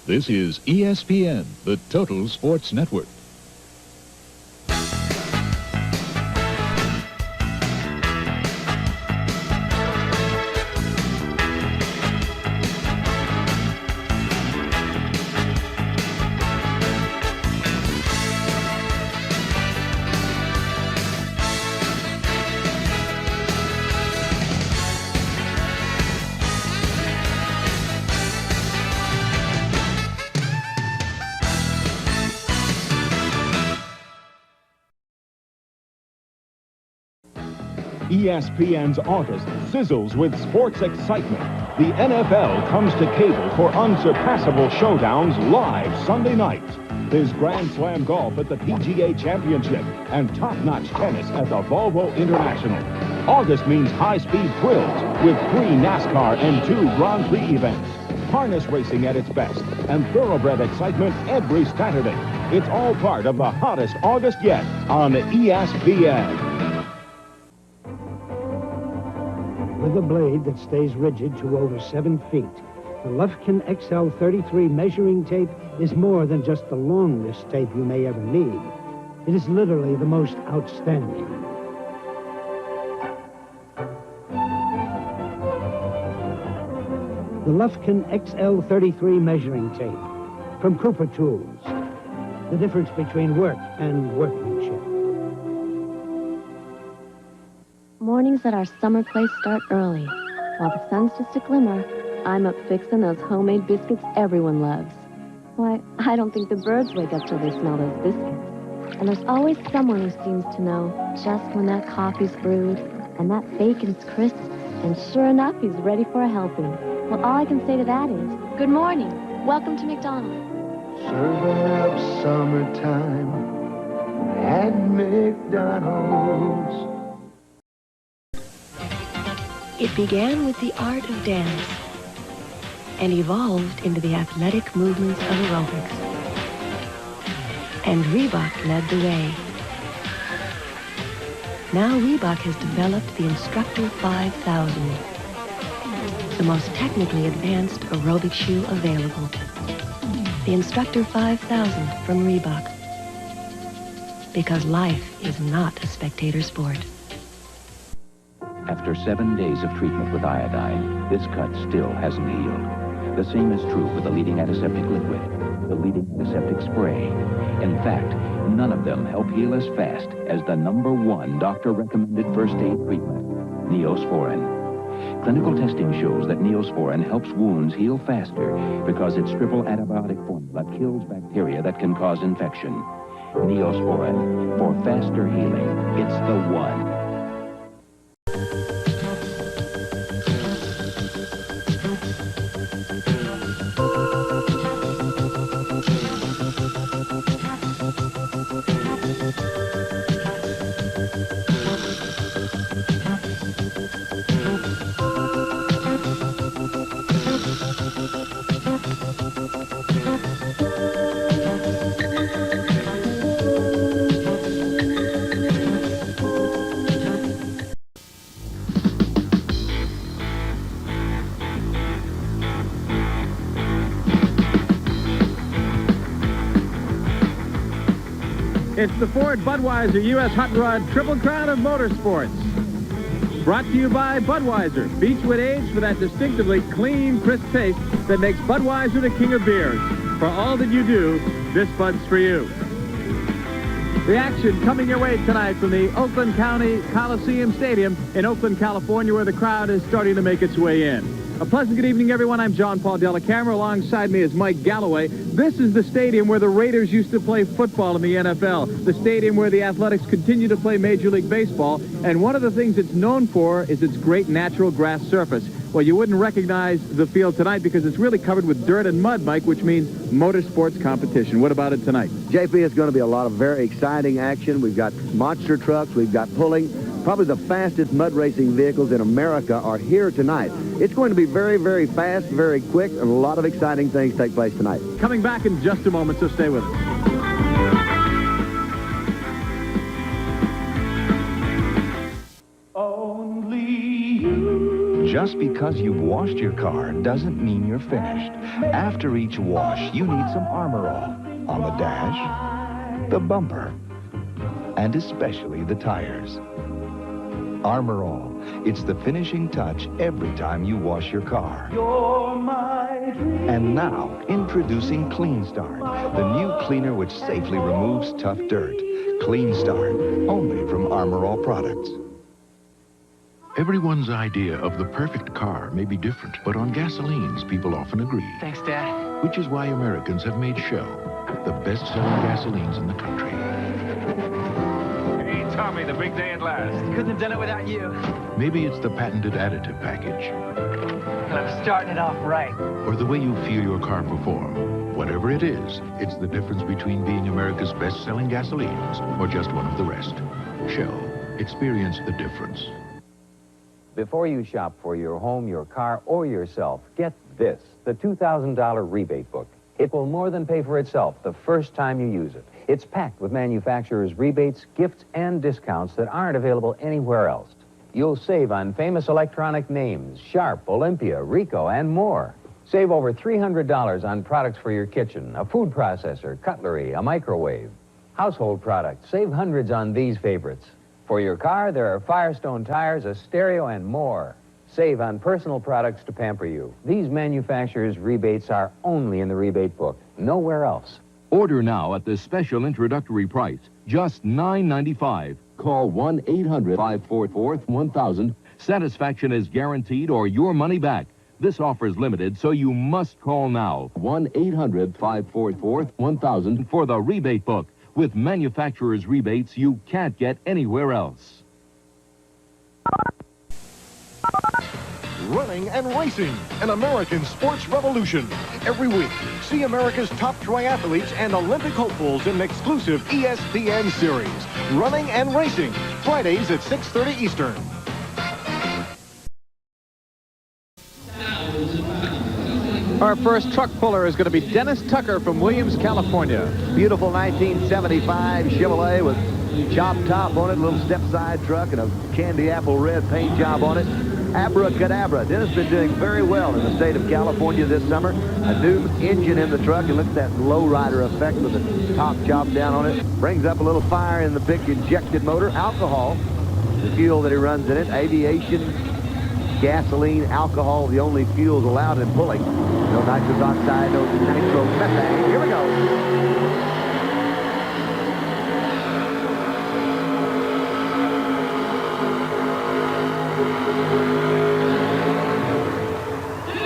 This is ESPN, the Total Sports Network. ESPN's August sizzles with sports excitement. The NFL comes to cable for unsurpassable showdowns live Sunday nights. There's Grand Slam golf at the PGA Championship and top-notch tennis at the Volvo International. August means high-speed thrills with 3 NASCAR and 2 Grand Prix events. Harness racing at its best and thoroughbred excitement every Saturday. It's all part of the hottest August yet on ESPN. With a blade that stays rigid to over 7 feet, the Lufkin XL33 measuring tape is more than just the longest tape you may ever need. It is literally the most outstanding. The Lufkin XL33 measuring tape from Cooper Tools. The difference between work and workmanship. Mornings at our summer place start early. While the sun's just a glimmer, I'm up fixing those homemade biscuits everyone loves. Why, I don't think the birds wake up till they smell those biscuits. And there's always someone who seems to know just when that coffee's brewed and that bacon's crisp, and sure enough, he's ready for a helping. Well, all I can say to that is, good morning. Welcome to McDonald. Serving up summertime at McDonald's. It began with the art of dance and evolved into the athletic movements of aerobics. And Reebok led the way. Now Reebok has developed the Instructor 5000, the most technically advanced aerobic shoe available. The Instructor 5000 from Reebok. Because life is not a spectator sport. After 7 days of treatment with iodine, this cut still hasn't healed. The same is true for the leading antiseptic liquid, the leading antiseptic spray. In fact, none of them help heal as fast as the #1 doctor-recommended first aid treatment, Neosporin. Clinical testing shows that Neosporin helps wounds heal faster because its triple antibiotic formula kills bacteria that can cause infection. Neosporin, for faster healing, it's the one. It's the Ford Budweiser U.S. Hot Rod Triple Crown of Motorsports. Brought to you by Budweiser. Beechwood aged for that distinctively clean, crisp taste that makes Budweiser the king of beers. For all that you do, this Bud's for you. The action coming your way tonight from the Oakland County Coliseum Stadium in Oakland, California, where the crowd is starting to make its way in. A pleasant good evening, everyone. I'm John Paul Delacamera. Alongside me is Mike Galloway. This is the stadium where the Raiders used to play football in the NFL, the stadium where the Athletics continue to play Major League Baseball, and one of the things it's known for is its great natural grass surface. Well, you wouldn't recognize the field tonight because it's really covered with dirt and mud, Mike, which means motorsports competition. What about it tonight? JP, it's going to be a lot of very exciting action. We've got monster trucks. We've got pulling. Probably the fastest mud racing vehicles in America are here tonight. It's going to be very, very fast, very quick, and a lot of exciting things take place tonight. Coming back in just a moment, so stay with us. Just because you've washed your car doesn't mean you're finished. After each wash, you need some Armor All on the dash, the bumper, and especially the tires. Armor All. It's the finishing touch every time you wash your car. You're my dream. And now, introducing Clean Start, the new cleaner which safely removes tough dirt. Clean Start, only from Armor All products. Everyone's idea of the perfect car may be different, but on gasolines, people often agree. Thanks, Dad. Which is why Americans have made Shell the best-selling gasolines in the country. Hey, Tommy, the big day at last. Couldn't have done it without you. Maybe it's the patented additive package. And I'm starting it off right. Or the way you feel your car perform. Whatever it is, it's the difference between being America's best-selling gasolines or just one of the rest. Shell. Experience the difference. Before you shop for your home, your car, or yourself, get this, the $2,000 rebate book. It will more than pay for itself the first time you use it. It's packed with manufacturers' rebates, gifts, and discounts that aren't available anywhere else. You'll save on famous electronic names, Sharp, Olympia, Ricoh, and more. Save over $300 on products for your kitchen, a food processor, cutlery, a microwave. Household products, save hundreds on these favorites. For your car, there are Firestone tires, a stereo, and more. Save on personal products to pamper you. These manufacturers' rebates are only in the rebate book, nowhere else. Order now at this special introductory price, just $9.95. Call 1-800-544-1000. Satisfaction is guaranteed or your money back. This offer is limited, so you must call now. 1-800-544-1000 for the rebate book. With manufacturer's rebates you can't get anywhere else. Running and racing, an American sports revolution. Every week, see America's top triathletes and Olympic hopefuls in an exclusive ESPN series. Running and racing, Fridays at 6:30 Eastern. Our first truck puller is going to be Dennis Tucker from Williams, California. Beautiful 1975 Chevrolet with chop top on it, a little step side truck, and a candy apple red paint job on it. Abracadabra. Dennis has been doing very well in the state of California this summer. A new engine in the truck, and look at that lowrider effect with the top chopped down on it. Brings up a little fire in the big injected motor. Alcohol, the fuel that he runs in it. Aviation, gasoline, alcohol, the only fuels allowed in pulling. No nitrous oxide, no nitromethane. Here we go.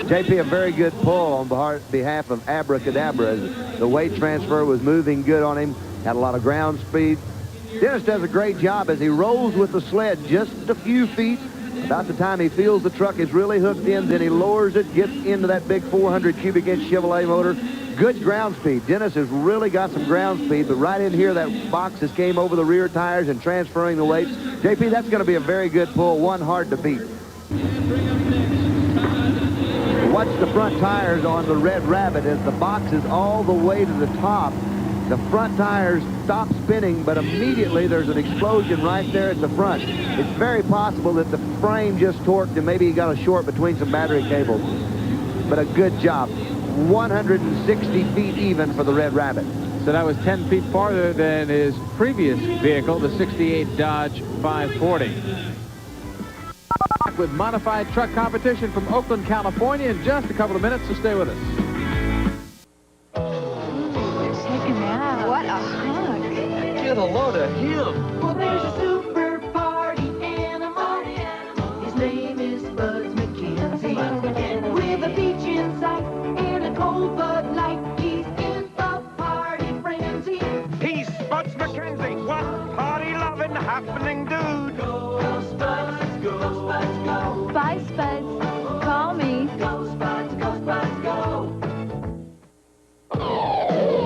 JP, a very good pull on behalf of Abracadabra. The weight transfer was moving good on him, had a lot of ground speed. Dennis does a great job as he rolls with the sled just a few feet. About the time he feels the truck is really hooked in, then he lowers it, gets into that big 400 cubic inch Chevrolet motor. Good ground speed. Dennis has really got some ground speed, but right in here, that box has came over the rear tires and transferring the weights. JP, that's going to be a very good pull, one hard to beat. Watch the front tires on the Red Rabbit as the box is all the way to the top. The front tires stop spinning, but immediately there's an explosion right there at the front. It's very possible that the frame just torqued and maybe he got a short between some battery cables. But a good job. 160 feet even for the Red Rabbit. So that was 10 feet farther than his previous vehicle, the 68 Dodge 540. With modified truck competition from Oakland, California in just a couple of minutes, so stay with us. What a hug. Get a load of him. Well, there's a super party animal. His name is Spuds MacKenzie. With a beach in sight and a cold Bud Light, he's in the party frenzy. He's Spuds MacKenzie. What party-loving, happening dude. Go, Spuds, go, Spuds, go. Bye, Spuds. Call me. Go, Spuds, go.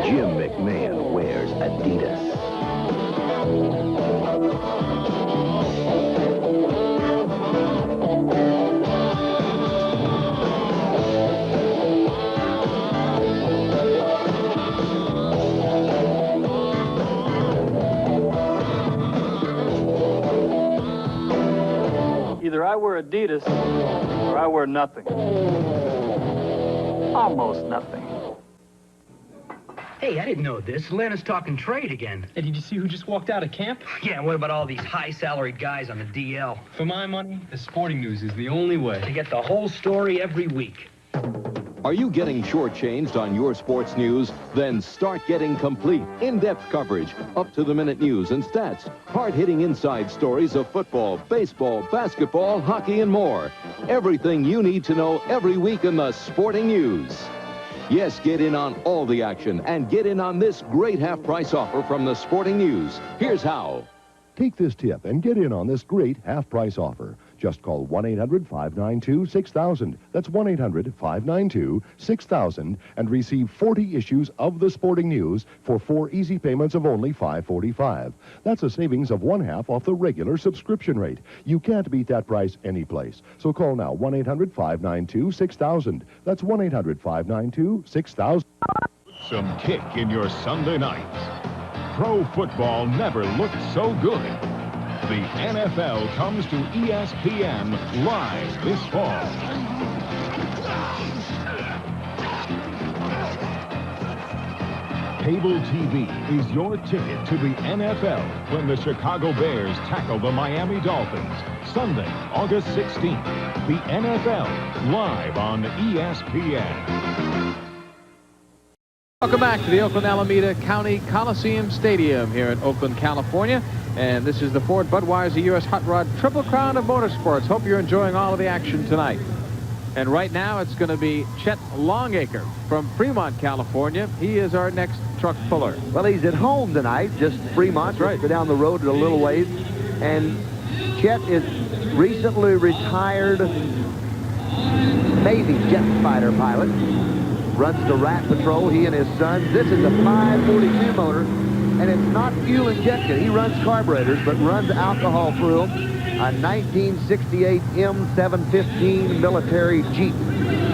Jim McMahon wears Adidas. Either I wear Adidas or I wear nothing. Almost nothing. Hey, I didn't know this. Atlanta's talking trade again. Hey, did you see who just walked out of camp? Yeah, what about all these high-salaried guys on the DL? For my money, the sporting news is the only way. To get the whole story every week. Are you getting shortchanged on your sports news? Then start getting complete, in-depth coverage, up-to-the-minute news and stats, hard-hitting inside stories of football, baseball, basketball, hockey, and more. Everything you need to know every week in the sporting news. Yes, get in on all the action and get in on this great half-price offer from the Sporting News. Here's how. Take this tip and get in on this great half-price offer. Just call 1-800-592-6000. That's 1-800-592-6000 and receive 40 issues of the Sporting News for 4 easy payments of only $5.45. That's a savings of 1/2 off the regular subscription rate. You can't beat that price anyplace. So call now, 1-800-592-6000. That's 1-800-592-6000. Some kick in your Sunday nights. Pro football never looked so good. The NFL comes to ESPN live this fall. Cable TV is your ticket to the NFL when the Chicago Bears tackle the Miami Dolphins. Sunday, August 16th. The NFL live on ESPN. Welcome back to the Oakland Alameda County Coliseum Stadium here in Oakland, California. And this is the Ford Budweiser U.S. Hot Rod Triple Crown of Motorsports. Hope you're enjoying all of the action tonight. And right now it's going to be Chet Longacre from Fremont, California. He is our next truck puller. Well, he's at home tonight, just Fremont, right down the road a little ways. And Chet is recently retired Navy jet fighter pilot. Runs the Rat Patrol, he and his sons. This is a 542 motor, and it's not fuel injected. He runs carburetors, but runs alcohol through them. A 1968 M715 military Jeep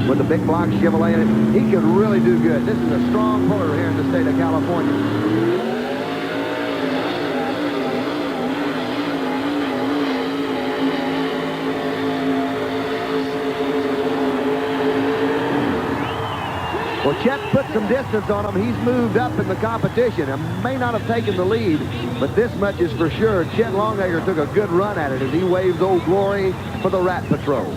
with a big block Chevrolet in it. He could really do good. This is a strong puller here in the state of California. Well, Chet put some distance on him. He's moved up in the competition and may not have taken the lead, but this much is for sure. Chet Longacre took a good run at it as he waves Old Glory for the Rat Patrol.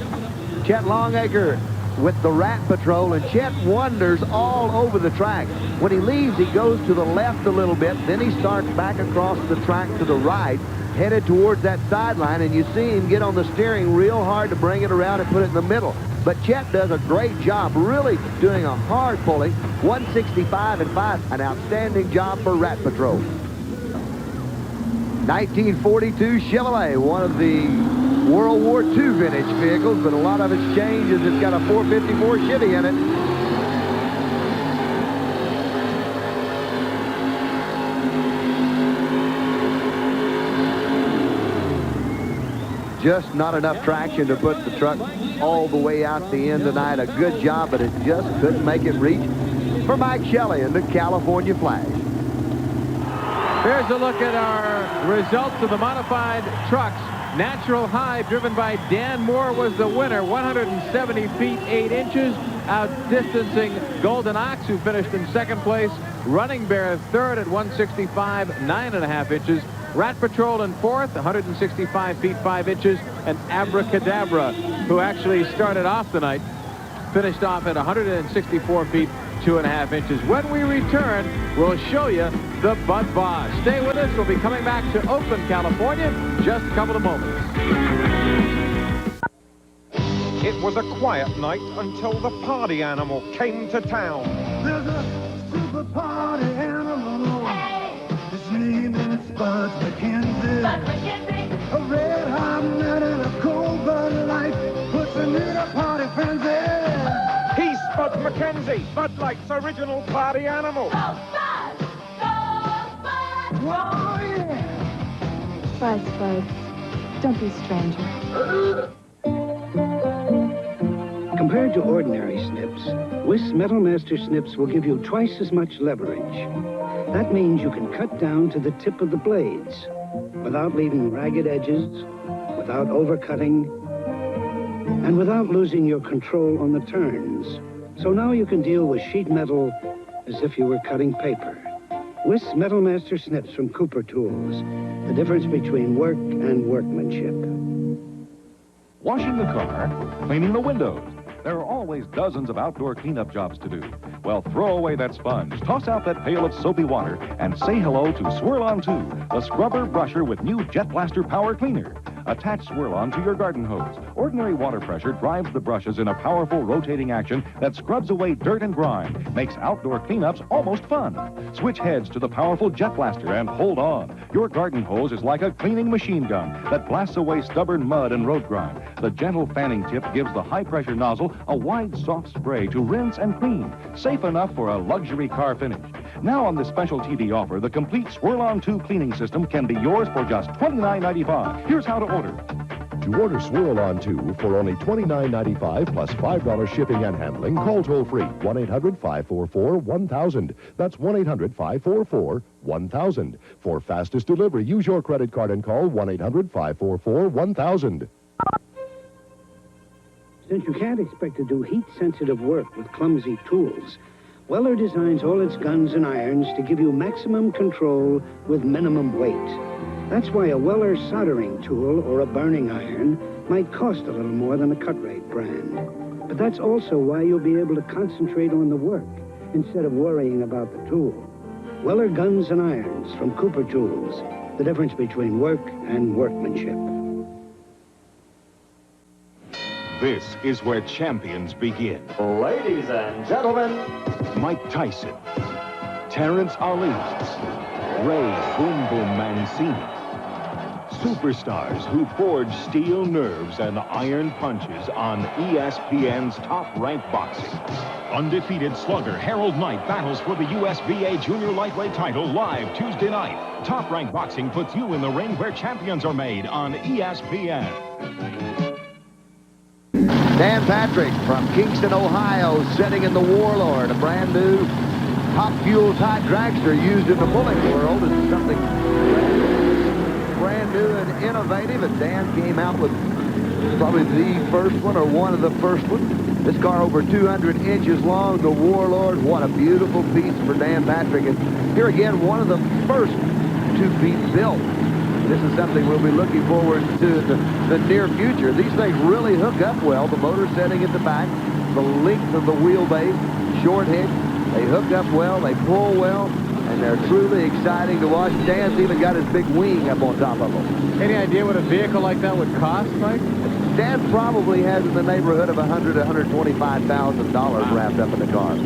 Chet Longacre with the Rat Patrol, and Chet wanders all over the track. When he leaves, he goes to the left a little bit, then he starts back across the track to the right, headed towards that sideline, and you see him get on the steering real hard to bring it around and put it in the middle. But Chet does a great job, really doing a hard pulling. 165 and 5, an outstanding job for Rat Patrol. 1942 Chevrolet, one of the World War II vintage vehicles, but a lot of it's changed as it's got a 454 Chevy in it. Just not enough traction to put the truck all the way out the end tonight. A good job, but it just couldn't make it reach. For Mike Shelley in the California Flash. Here's a look at our results of the modified trucks. Natural High, driven by Dan Moore, was the winner. 170 feet, 8 inches, outdistancing Golden Ox, who finished in second place. Running Bear, third at 165, 9.5 inches. Rat Patrol in fourth, 165 feet, 5 inches. And Abracadabra, who actually started off the night, finished off at 164 feet, 2.5 inches. When we return, we'll show you the Bud Boss. Stay with us. We'll be coming back to Oakland, California, in just a couple of moments. It was a quiet night until the party animal came to town. There's a super party animal. His name is Spuds MacKenzie. A red hot nut and a cold Bud Light puts him in a party frenzy. He's Spuds MacKenzie, Bud Light's original party animal. Oh, yeah. Bye, Spuds. Don't be a stranger. Compared to ordinary snips, Wiss Metal Master snips will give you twice as much leverage. That means you can cut down to the tip of the blades without leaving ragged edges, without overcutting, and without losing your control on the turns. So now you can deal with sheet metal as if you were cutting paper. Wiss Metal Master snips from Cooper Tools. The difference between work and workmanship. Washing the car, cleaning the windows. There are always dozens of outdoor cleanup jobs to do. Well, throw away that sponge, toss out that pail of soapy water, and say hello to Swirl On 2, the scrubber brusher with new Jet Blaster power cleaner. Attach Swirl On to your garden hose. Ordinary water pressure drives the brushes in a powerful rotating action that scrubs away dirt and grime, makes outdoor cleanups almost fun. Switch heads to the powerful Jet Blaster and hold on. Your garden hose is like a cleaning machine gun that blasts away stubborn mud and road grime. The gentle fanning tip gives the high-pressure nozzle a wide, soft spray to rinse and clean, safe enough for a luxury car finish. Now on this special TV offer, the complete Swirl On 2 cleaning system can be yours for just $29.95. Here's how to order. To order Swirl On 2 for only $29.95 plus $5 shipping and handling, call toll-free 1-800-544-1000. That's 1-800-544-1000. For fastest delivery, use your credit card and call 1-800-544-1000. Since you can't expect to do heat-sensitive work with clumsy tools, Weller designs all its guns and irons to give you maximum control with minimum weight. That's why a Weller soldering tool or a burning iron might cost a little more than a cut-rate brand. But that's also why you'll be able to concentrate on the work instead of worrying about the tool. Weller guns and irons from Cooper Tools, the difference between work and workmanship. This is where champions begin. Ladies and gentlemen, Mike Tyson, Terrence Ali, Ray Boom Boom Mancini. Superstars who forge steel nerves and iron punches on ESPN's top-ranked boxing. Undefeated slugger Harold Knight battles for the USVA Junior Lightweight title live Tuesday night. Top-ranked boxing puts you in the ring where champions are made on ESPN. Dan Patrick from Kingston, Ohio, sitting in the Warlord, a brand new top-fuel-type dragster used in the pulling world. It's something brand new and innovative, and Dan came out with probably the first one or one of the first ones. This car over 200 inches long, the Warlord. What a beautiful piece for Dan Patrick. And here again, one of the first to be built. This is something we'll be looking forward to in the near future. These things really hook up well. The motor setting at the back, the length of the wheelbase, short head. They hook up well, they pull well, and they're truly exciting to watch. Dan's even got his big wing up on top of them. Any idea what a vehicle like that would cost, Mike? Dan probably has in the neighborhood of $100,000 to $125,000 wrapped up in the car.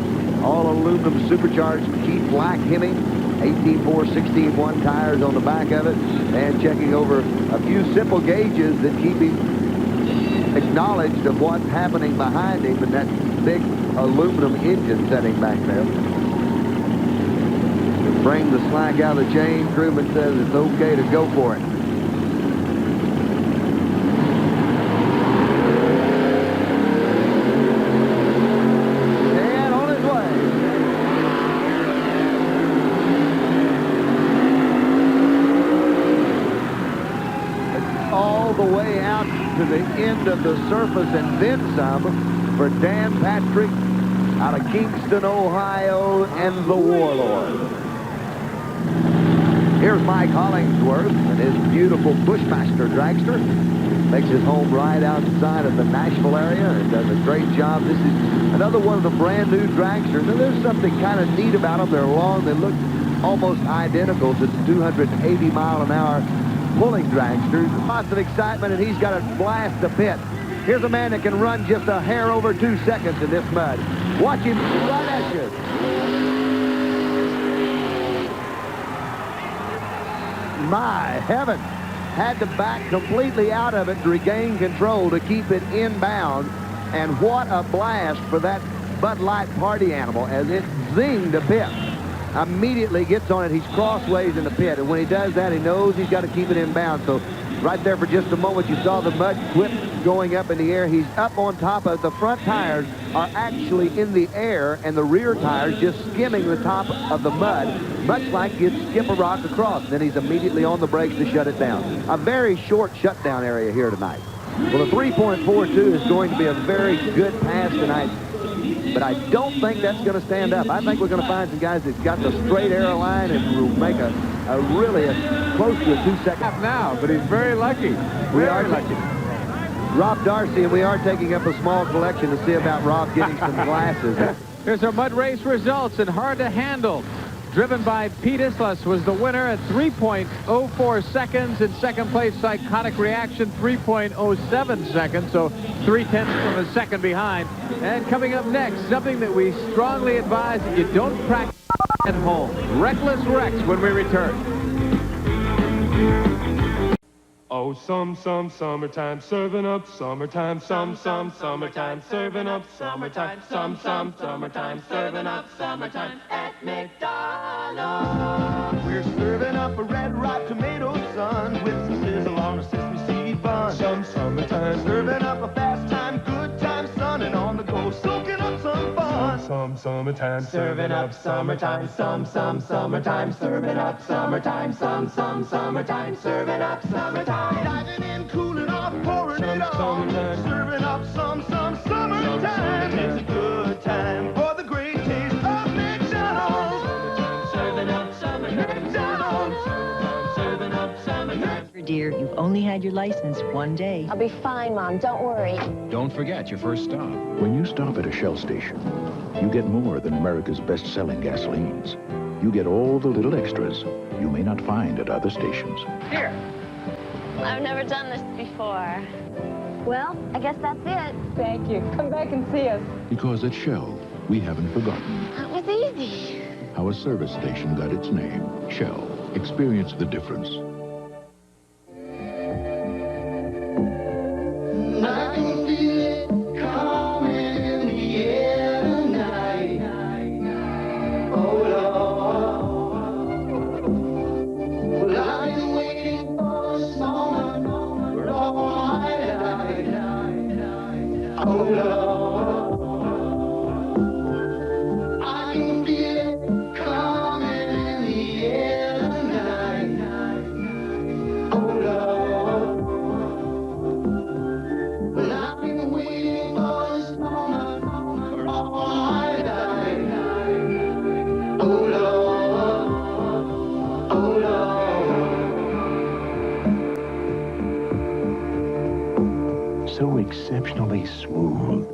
All aluminum supercharged Keith Black Hemi. 18.4, 16.1 tires on the back of it, and checking over a few simple gauges that keep him acknowledged of what's happening behind him in that big aluminum engine setting back there. To bring the slack out of the chain, crewman says it's okay to go for it. To the end of the surface and then some for Dan Patrick out of Kingston, Ohio, and the Warlord. Here's Mike Hollingsworth and his beautiful Bushmaster dragster. Makes his home right outside of the Nashville area and does a great job. This is another one of the brand new dragsters. Now, there's something kind of neat about them. They're long. They look almost identical to the 280-mile-an-hour pulling dragsters. Lots of excitement, and he's got to blast the pit. Here's a man that can run just a hair over 2 seconds in this mud. Watch him run at you. My heaven. Had to back completely out of it to regain control to keep it inbound. And what a blast for that Bud Light party animal as it zinged the pit. Immediately gets on it. He's crossways in the pit, and when he does that, he knows he's got to keep it inbound. So right there for just a moment, you saw the mud quip going up in the air. He's up on top of it. The front tires are actually in the air, and the rear tires just skimming the top of the mud, much like you'd skip a rock across. Then he's immediately on the brakes to shut it down. A very short shutdown area here tonight. Well, the 3.42 is going to be a very good pass tonight, but I don't think that's going to stand up. I think we're going to find some guys that's got the straight arrow line and will make a really close to a 2 second. Now, but he's very lucky. We are lucky. Rob Darcy, and we are taking up a small collection to see about Rob getting some glasses. Here's our mud race results, and hard to handle. Driven by Pete Islas was the winner at 3.04 seconds. In second place, Psychotic Reaction, 3.07 seconds, so 0.3 from a second behind. And coming up next, something that we strongly advise that you don't practice at home. Reckless Rex when we return. Oh, summertime, serving up, summertime, summertime, serving up, summertime, summertime, serving up, summertime at McDonald. We're serving up a red ripe tomato sun with some sizzle on a sesame seed bun. Summertime, serving up a fast time, good time, sun and on the go, soaking up some fun. Summertime, Serving up summertime, summertime, serving up summertime, summertime, serving up summertime. Diving in, cooling off, pouring it on. Serving up summertime. It's a good time for the great taste of McDonald's. Serving up summertime, McDonald's. Serving up summertime. Dear, you've only had your license one day. I'll be fine, Mom. Don't worry. Don't forget your first stop. When you stop at a Shell station, you get more than America's best-selling gasolines. You get all the little extras you may not find at other stations. Here. I've never done this before. Well, I guess that's it. Thank you. Come back and see us. Because at Shell, we haven't forgotten That was easy. how a service station got its name. Shell. Experience the difference. I can feel it coming in the air tonight. Oh, Lord. Well, I've been waiting for this moment for all my life. Oh, Lord. I can feel it coming in the air tonight. Oh, Lord. Well, I've been waiting for this moment for all my life. Oh, Lord. Oh, Lord. So exceptionally smooth.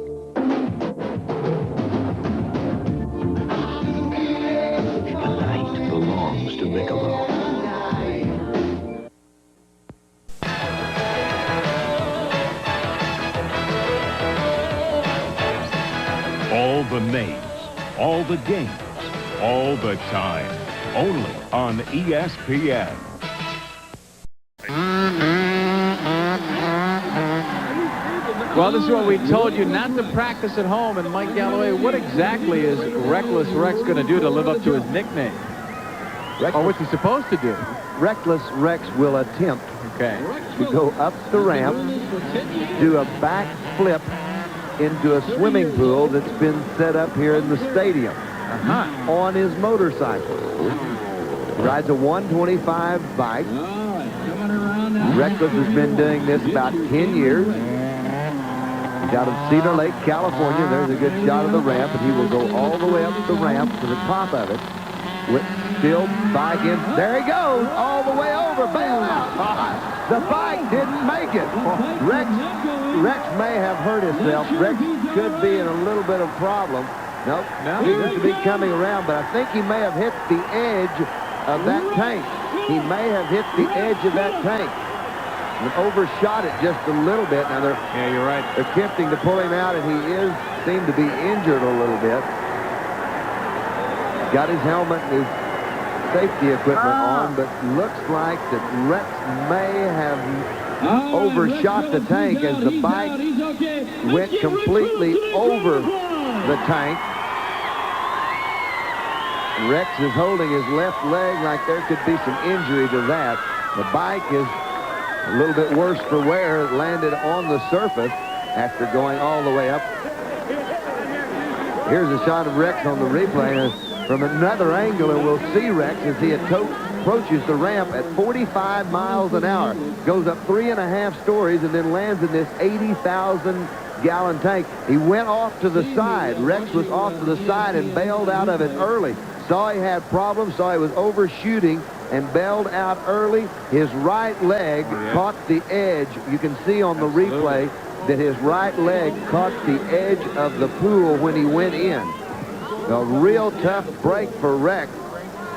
The night belongs to Michelob. All the names, all the games, all the time. Only on ESPN. Well, this is what we told you not to practice at home. And Mike Galloway, what exactly is Reckless Rex going to do to live up to his nickname? Or what's he supposed to do? Reckless Rex will attempt to go up the ramp, do a back flip into a swimming pool that's been set up here in the stadium on his motorcycle. He rides a 125 bike. Reckless has been doing this about 10 years. He's out of Cedar Lake, California. There's a good shot of the ramp, and he will go all the way up the ramp to the top of it. With still bike in. There he goes, all the way over, bail out. The bike didn't make it. Rex may have hurt himself. Rex could be in a little bit of problem. Nope, he seems to be coming around, but I think he may have hit the edge of that tank. He may have hit the edge of that tank and overshot it just a little bit. Now yeah, you're right. They're attempting to pull him out, and he seemed to be injured a little bit. Got his helmet and his safety equipment on, but looks like that Rex may have overshot the tank as the bike went completely over the tank. Rex is holding his left leg like there could be some injury to that. The bike is a little bit worse for wear. It landed on the surface after going all the way up. Here's a shot of Rex on the replay. From another angle, and we'll see Rex as he approaches the ramp at 45 miles an hour, goes up 3.5 stories, and then lands in this 80,000-gallon tank. He went off to the side. Rex was off to the side and bailed out of it early. Saw he had problems, saw he was overshooting, and bailed out early. His right leg caught the edge. You can see on the replay that his right leg caught the edge of the pool when he went in. A real tough break for Rex,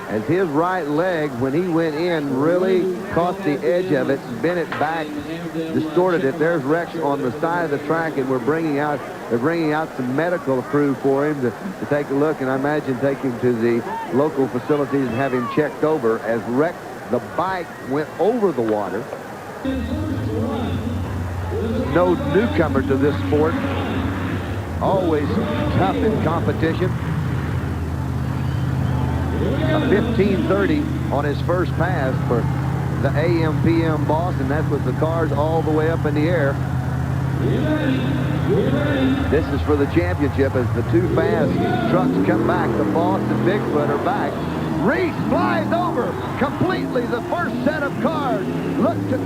as his right leg, when he went in, really caught the edge of it, bent it back, distorted it. There's Rex on the side of the track, and they're bringing out some medical crew for him to take a look, and I imagine take him to the local facilities and have him checked over, as Rex, the bike, went over the water. No newcomer to this sport. Always tough in competition. A 15:30 on his first pass for the AM/PM boss, and that's with the cars all the way up in the air. This is for the championship as the two fast trucks come back. The boss and Bigfoot are back. Reese flies over completely the first set of cars.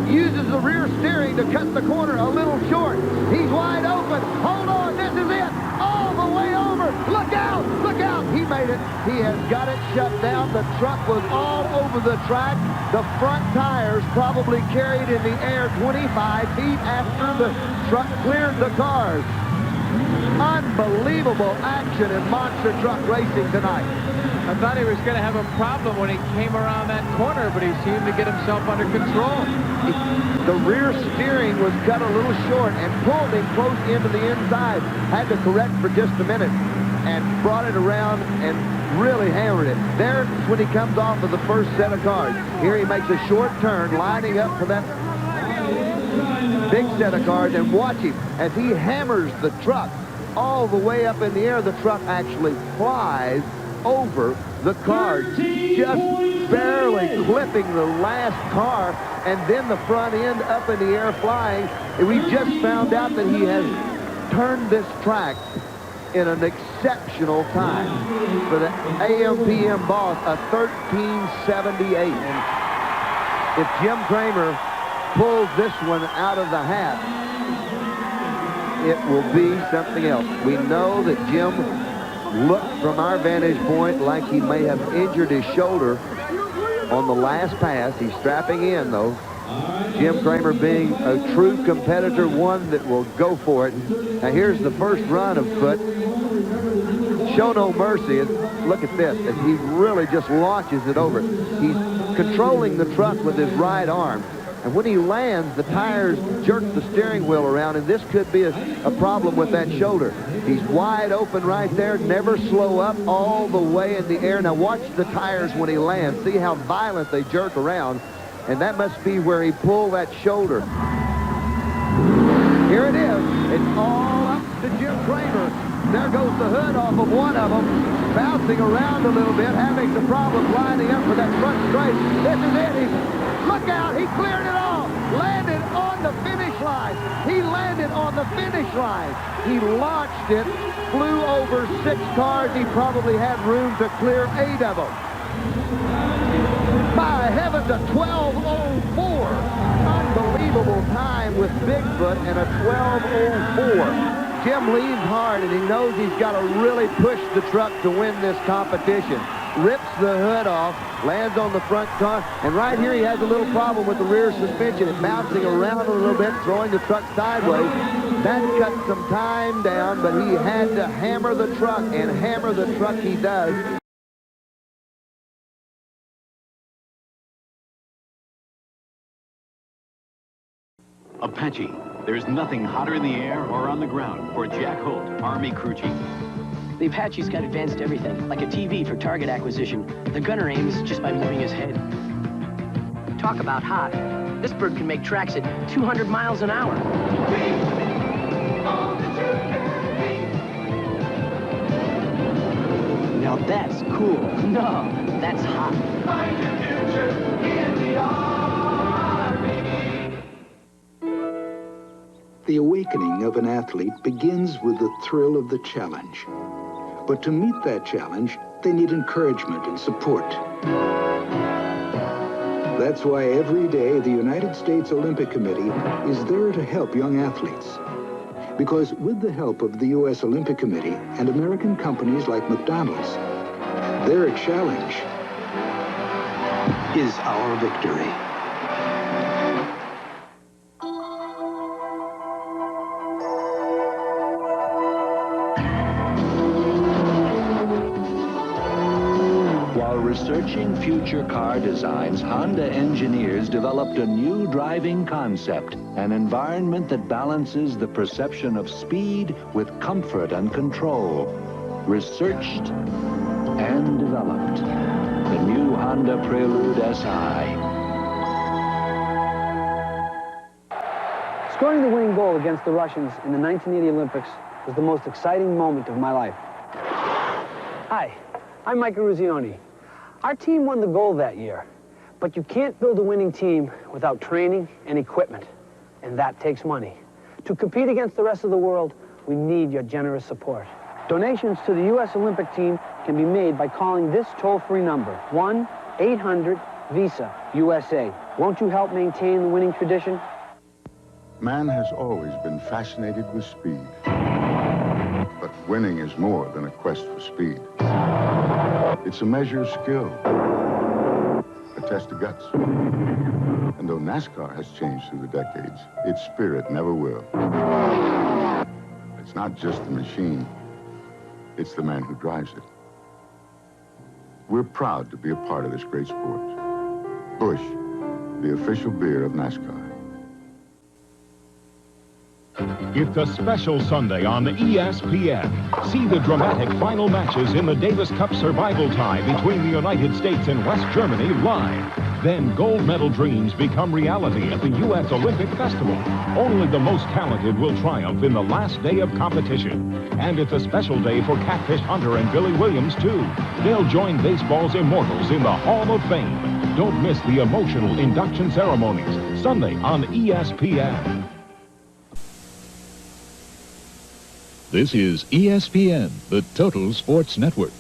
Uses the rear steering to cut the corner a little short. He's wide open. Hold on, this is it. All the way over. Look out, look out. He made it. He has got it shut down. The truck was all over the track. The front tires probably carried in the air 25 feet after the truck cleared the cars. Unbelievable action in monster truck racing tonight. I thought he was going to have a problem when he came around that corner, but he seemed to get himself under control. The rear steering was cut a little short and pulled him close into the inside. Had to correct for just a minute and brought it around and really hammered it. There's when he comes off of the first set of cars. Here he makes a short turn, lining up for that big set of cars, and watch him as he hammers the truck all the way up in the air. The truck actually flies over the cars, just barely clipping the last car, and then the front end up in the air flying. And we just found out that he has turned this track in an exceptional time for the AM/PM boss, a 13:78. And if Jim Kramer pulls this one out of the hat, it will be something else. We know that Jim looked from our vantage point like he may have injured his shoulder on the last pass. He's strapping in, though. Jim Kramer being a true competitor, one that will go for it. Now here's the first run of Foot. Show no mercy. Look at this, as he really just launches it over. He's controlling the truck with his right arm. And when he lands, the tires jerk the steering wheel around, and this could be a problem with that shoulder. He's wide open right there, never slow up, all the way in the air. Now watch the tires when he lands. See how violent they jerk around, and that must be where he pulled that shoulder. Here it is. It's all up to Jim Kramer. There goes the hood off of one of them, bouncing around a little bit, having some problems lining up for that front straight. This is it. Look out, he cleared it all. Landed on the finish line. He landed on the finish line. He launched it, flew over 6 cars. He probably had room to clear 8 of them. By heavens, a 12:04. Unbelievable time with Bigfoot and a 12:04. Jim leans hard, and he knows he's got to really push the truck to win this competition. Rips the hood off, lands on the front car, and right here he has a little problem with the rear suspension. It's bouncing around a little bit, throwing the truck sideways. That cut some time down, but he had to hammer the truck, and hammer the truck he does. Apache. There's nothing hotter in the air or on the ground for Jack Holt, Army Crew Chief. The Apache's got advanced everything, like a TV for target acquisition. The gunner aims just by moving his head. Talk about hot. This bird can make tracks at 200 miles an hour. Now that's cool. No, that's hot. Find your future in the Army. The awakening of an athlete begins with the thrill of the challenge. But to meet that challenge, they need encouragement and support. That's why every day the United States Olympic Committee is there to help young athletes. Because with the help of the U.S. Olympic Committee and American companies like McDonald's, their challenge is our victory. While researching future car designs, Honda engineers developed a new driving concept, an environment that balances the perception of speed with comfort and control. Researched and developed. The new Honda Prelude SI. Scoring the winning goal against the Russians in the 1980 Olympics was the most exciting moment of my life. Hi, I'm Mike Ruzioni. Our team won the gold that year, but you can't build a winning team without training and equipment, and that takes money. To compete against the rest of the world, we need your generous support. Donations to the U.S. Olympic team can be made by calling this toll-free number, 1-800-VISA-USA. Won't you help maintain the winning tradition? Man has always been fascinated with speed. But winning is more than a quest for speed. It's a measure of skill, a test of guts. And though NASCAR has changed through the decades, its spirit never will. It's not just the machine, it's the man who drives it. We're proud to be a part of this great sport. Busch, the official beer of NASCAR. It's a special Sunday on ESPN. See the dramatic final matches in the Davis Cup survival tie between the United States and West Germany live. Then gold medal dreams become reality at the U.S. Olympic Festival. Only the most talented will triumph in the last day of competition. And it's a special day for Catfish Hunter and Billy Williams, too. They'll join baseball's immortals in the Hall of Fame. Don't miss the emotional induction ceremonies. Sunday on ESPN. This is ESPN, the Total Sports Network.